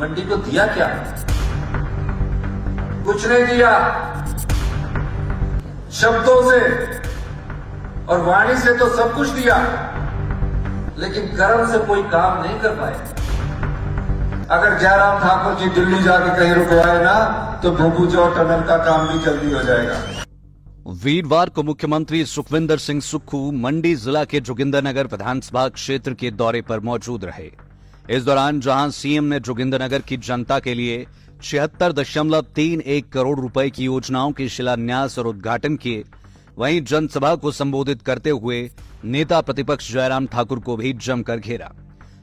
मंडी को दिया क्या? कुछ नहीं दिया। शब्दों से और वाणी से तो सब कुछ दिया, लेकिन कर्म से कोई काम नहीं कर पाए। अगर जयराम ठाकुर जी दिल्ली जाके कहीं रुकवाए ना, तो भूभू चौक टनल का काम भी जल्दी हो जाएगा। वीरवार को मुख्यमंत्री सुखविंदर सिंह सुक्खू मंडी जिला के जोगिंदरनगर विधानसभा क्षेत्र के दौरे पर मौजूद रहे। इस दौरान जहां सीएम ने जोगिंदरनगर की जनता के लिए 76.31 करोड़ रुपए की योजनाओं के शिलान्यास और उद्घाटन किए, वहीं जनसभा को संबोधित करते हुए नेता प्रतिपक्ष जयराम ठाकुर को भी जमकर घेरा।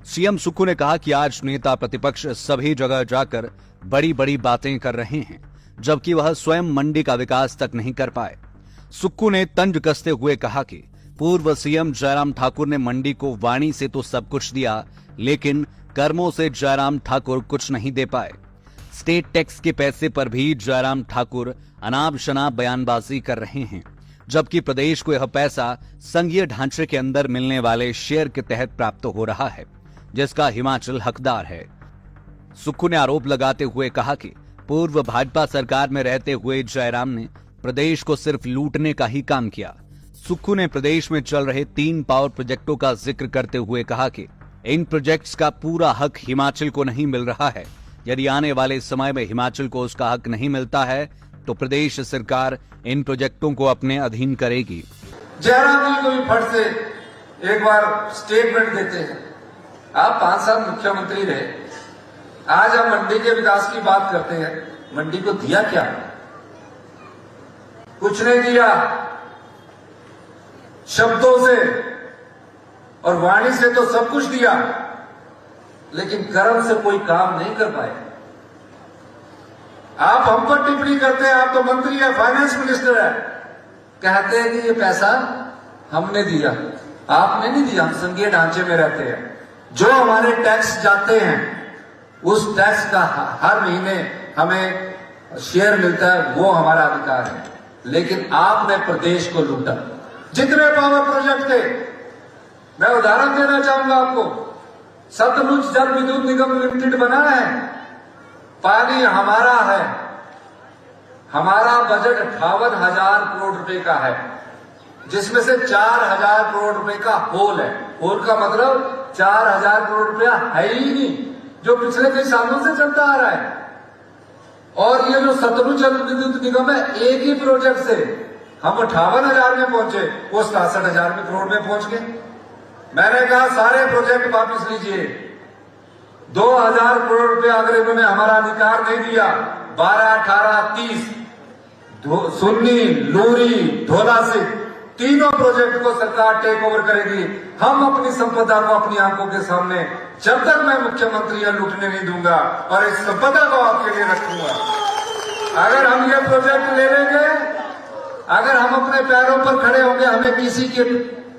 सीएम सुक्खू ने कहा कि आज नेता प्रतिपक्ष सभी जगह जाकर बड़ी बड़ी बातें कर रहे हैं, जबकि वह स्वयं मंडी का विकास तक नहीं कर पाए। सुक्खू ने तंज कसते हुए कहा कि पूर्व सीएम जयराम ठाकुर ने मंडी को वाणी से तो सब कुछ दिया, लेकिन कर्मों से जयराम ठाकुर कुछ नहीं दे पाए। स्टेट टैक्स के पैसे पर भी जयराम ठाकुर अनाप शनाप बयानबाजी कर रहे हैं, जबकि प्रदेश को यह पैसा संघीय ढांचे के अंदर मिलने वाले शेयर के तहत प्राप्त हो रहा है, जिसका हिमाचल हकदार है। सुक्खू ने आरोप लगाते हुए कहा कि पूर्व भाजपा सरकार में रहते हुए जयराम ने प्रदेश को सिर्फ लूटने का ही काम किया। सुक्खू ने प्रदेश में चल रहे 3 पावर प्रोजेक्टों का जिक्र करते हुए कहा कि इन प्रोजेक्ट्स का पूरा हक हिमाचल को नहीं मिल रहा है। यदि आने वाले समय में हिमाचल को उसका हक नहीं मिलता है, तो प्रदेश सरकार इन प्रोजेक्टों को अपने अधीन करेगी। जयराम जी को भी फट से एक बार स्टेटमेंट देते हैं। आप 5 साल मुख्यमंत्री रहे, आज आप मंडी के विकास की बात करते हैं। मंडी को दिया क्या? कुछ नहीं दिया। शब्दों से और वाणी से तो सब कुछ दिया, लेकिन कर्म से कोई काम नहीं कर पाए। आप हम पर टिप्पणी करते हैं, आप तो मंत्री है, फाइनेंस मिनिस्टर है, कहते हैं कि ये पैसा हमने दिया। आपने नहीं दिया, हम संघीय ढांचे में रहते हैं। जो हमारे टैक्स जाते हैं, उस टैक्स का हर महीने हमें शेयर मिलता है, वो हमारा अधिकार है। लेकिन आपने प्रदेश को लूटा। जितने पावर प्रोजेक्ट थे, मैं उदाहरण देना चाहूंगा आपको। सतलुज जल विद्युत निगम लिमिटेड बना है, पानी हमारा है। हमारा बजट 58,000 करोड़ रुपए का है, जिसमें से 4,000 करोड़ रुपए का होल है। होल का मतलब 4,000 करोड़ रुपया है ही नहीं, जो पिछले कई सालों से चलता आ रहा है। और ये जो सतलुज जल विद्युत निगम है, एक ही प्रोजेक्ट से हम 58,000 में पहुंचे, वो 67,000 करोड़ में पहुंच गए। मैंने कहा सारे प्रोजेक्ट वापस लीजिए। 2,000 करोड़ रुपया अगर इन्होंने हमारा अधिकार नहीं दिया, 12, 18, 30 सुन्नी, लूरी, ढोला से तीनों प्रोजेक्ट को सरकार टेक ओवर करेगी। हम अपनी संपदा को अपनी आंखों के सामने जब तक मैं मुख्यमंत्री है लूटने नहीं दूंगा, और इस संपदा को आपके लिए रखूंगा। अगर हम ये प्रोजेक्ट ले लेंगे, अगर हम अपने पैरों पर खड़े होंगे, हमें किसी के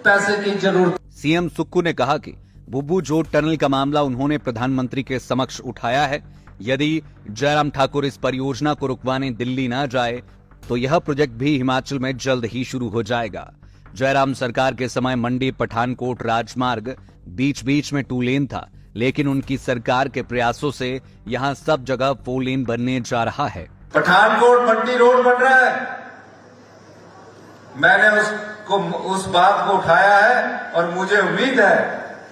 पैसे की जरूरत। सीएम सुक्खू ने कहा कि भूभू जोड़ टनल का मामला उन्होंने प्रधानमंत्री के समक्ष उठाया है। यदि जयराम ठाकुर इस परियोजना को रुकवाने दिल्ली न जाए, तो यह प्रोजेक्ट भी हिमाचल में जल्द ही शुरू हो जाएगा। जयराम सरकार के समय मंडी पठानकोट राजमार्ग बीच बीच में 2 लेन था, लेकिन उनकी सरकार के प्रयासों से यहां सब जगह 4 लेन बनने जा रहा है। पठानकोट मंडी रोड बन रहा है, मैंने उस बात को उठाया है, और मुझे उम्मीद है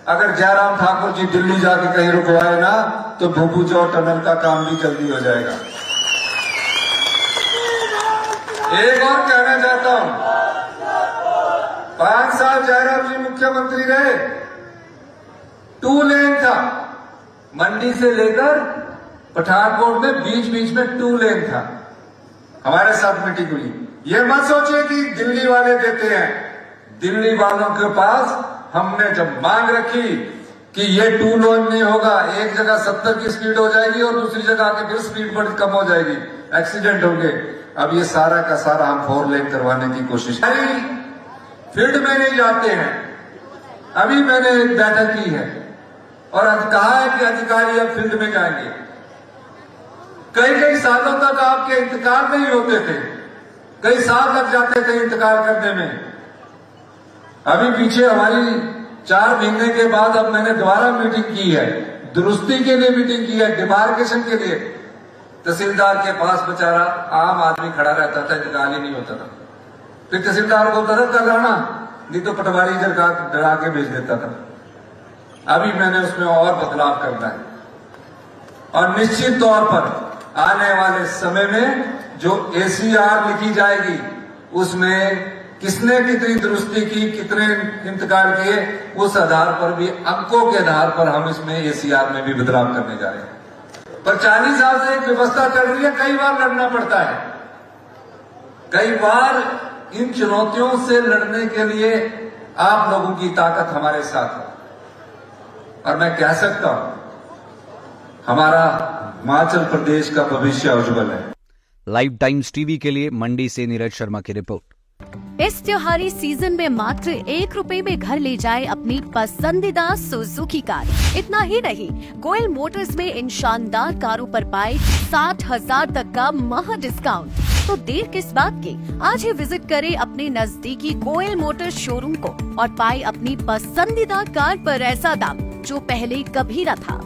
अगर जयराम ठाकुर जी दिल्ली जाके कहीं रुकवाए ना, तो भूभू चौक टनल का काम भी जल्दी हो जाएगा। एक और कहना चाहता हूं, 5 साल जयराम जी मुख्यमंत्री रहे, 2 लेन था। मंडी से लेकर पठानकोट में बीच बीच में 2 लेन था। हमारे साथ मीटिंग हुई। ये मत सोचिए कि दिल्ली वाले देते हैं। दिल्ली वालों के पास हमने जब मांग रखी कि ये 2 लेन नहीं होगा, एक जगह 70 की स्पीड हो जाएगी और दूसरी जगह आके फिर स्पीड बड़ी कम हो जाएगी, एक्सीडेंट होंगे। अब ये सारा का सारा हम 4 लेन करवाने की कोशिश। फील्ड में नहीं जाते हैं। अभी मैंने एक बैठक की है और कहा है कि अधिकारी अब फील्ड में जाएंगे। कई सालों तक आपके इंतकाल नहीं होते थे, कई साल लग जाते थे इंतकाल करने में। अभी पीछे हमारी 4 महीने के बाद अब मैंने दोबारा मीटिंग की है। दुरुस्ती के लिए मीटिंग की है, डिमार्केशन के लिए। तहसीलदार के पास बेचारा आम आदमी खड़ा रहता था, इंतकाल ही नहीं होता था। फिर तहसीलदार बोलता था कल आना, नहीं तो पटवारी डरा के भेज देता था। अभी मैंने उसमें और बदलाव करना है और निश्चित तौर पर आने वाले समय में जो एसीआर लिखी जाएगी उसमें किसने कितनी दुरुस्ती की, कितने इंतकाल किए, उस आधार पर भी, अंकों के आधार पर हम इसमें एसीआर में भी बदलाव करने जा रहे हैं। पर 40 साल से एक व्यवस्था चल रही है, कई बार लड़ना पड़ता है। कई बार इन चुनौतियों से लड़ने के लिए आप लोगों की ताकत हमारे साथ है और मैं कह सकता हूं हमारा हिमाचल प्रदेश का भविष्य उज्जवल है। लाइव टाइम्स टीवी के लिए मंडी से नीरज शर्मा की रिपोर्ट। इस त्योहारी सीजन में मात्र 1 रुपए में घर ले जाए अपनी पसंदीदा सुजुकी कार। इतना ही नहीं, गोयल मोटर्स में इन शानदार कारों पर पाए 60,000 तक का महा डिस्काउंट। तो देर किस बात की, आज ही विजिट करें अपने नजदीकी गोयल मोटर्स शोरूम को और पाए अपनी पसंदीदा कार पर ऐसा दाम जो पहले कभी न था।